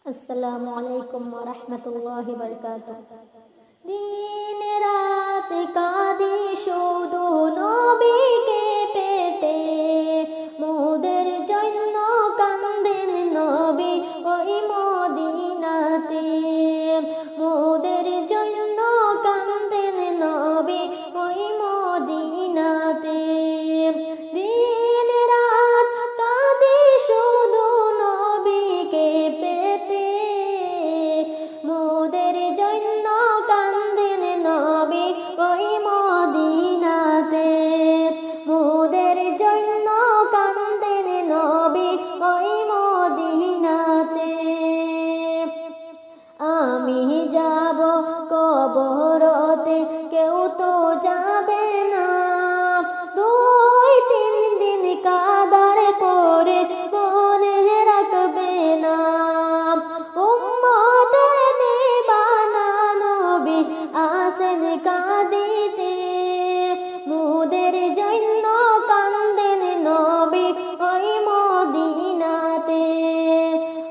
আসসালামু আলাইকুম ওয়া রাহমাতুল্লাহি ওয়া বারাকাতুহু। দিন রাত কাঁদি শুধু নবীকে পেতে, মোদের জন্য কান্দেন নবী ওই মদিনাতে। মোদের জন্য কান্দেন নবী ওই মদিনাতে। দিন রাত কাঁদি শুধু নবীকে পেতে, মোদের জন্য কান্দেন নবী ওই মদিনাতে। মোদের জন্য কান্দেন নবী ওই মদিনাতে। আমি যাব কবরতে, কেউ তো যাবে না। 2-3 দিন কাদার পরে মনে রাখবে না। উম্মতের দিবানা নবী আসেন কাঁদিতে, মোদের জন্য কান্দেন নবী ওই মদিনাতে।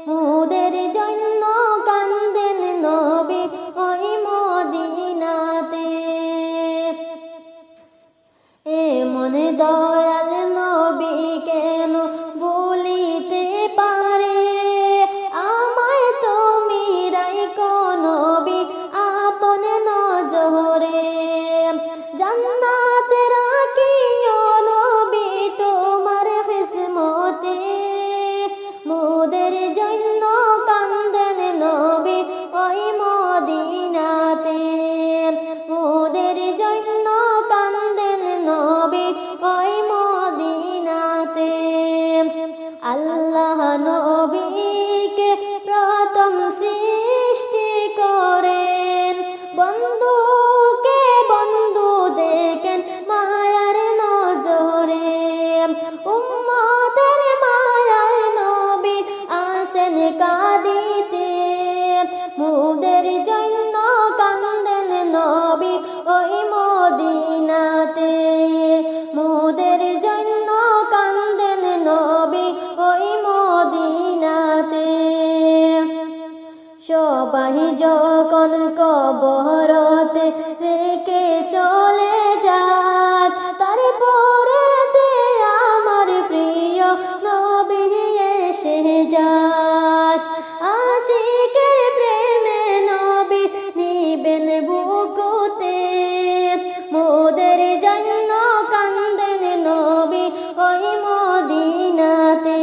মোদের জন্য কান্দেন নবী ওই মদিনাতে। এমন দয়াল নবী কেন ভুলিতে পারে, আমায় তুমি রাখো নবী আপন নজরে। জান্নাতে রাখিও নবী তোমার কিসমতে, মোদের জন্য কান্দেন নবী ওই মদিনাতে। মোদের জন্য কান্দেন নবী ওই মদিনাতে। আল্লাহ নবীকে প্রথম সৃষ্টি করেন, বন্ধুকে বন্ধু দেখেন মায়ার নজরে। উম্মতের মায়ায় নবী আসেন কাঁদিতে, মোদের জন্য কান্দেন নবী ওই মদিনাতে। মোদের জন্য কান্দেন নবী ওই মদিনাতে। সবাই যখন কবরতে রেখে চলে যায়, তারপরে আমার প্রিয় নবী এসে যায়। আশিকের প্রেমে নবী নিবেন বুকুতে, মোদের জন্য কান্দেন নবী ওই মদিনাতে।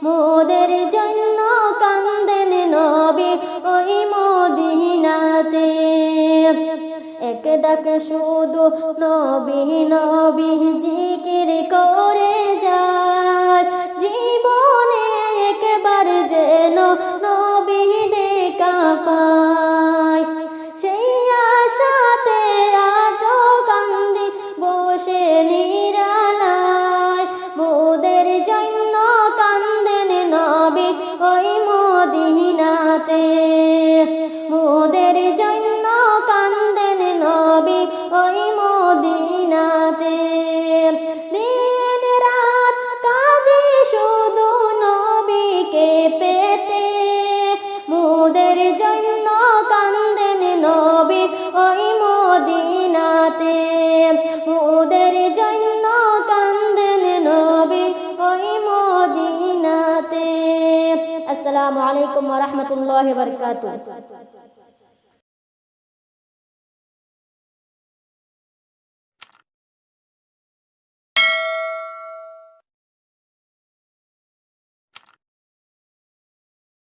মোদের জন্য কান্দেন নবী ওই মদিনাতে। এক ডাক শুধু নবী নবী জিকির করে যায়, জীবনে একবার যেন নবী দেখা পায়। সেই আশাতে আজও কান্দি বসে নিরালায়, মোদের জন্য কান্দেন নবী ওই মদিনাতে। মোদের জন্য কান্দেন নবী ওই মদিনাতে। দিন রাত কাঁদি শুধু নবীকে পেতে, মোদের জন্য কান্দেন নবী ওই মদিনাতে। মোদের জন্য কান্দেন নবী ওই মদিনাতে। আসসালামু আলাইকুম ওয়া রাহমাতুল্লাহি ওয়া বারাকাতুহু।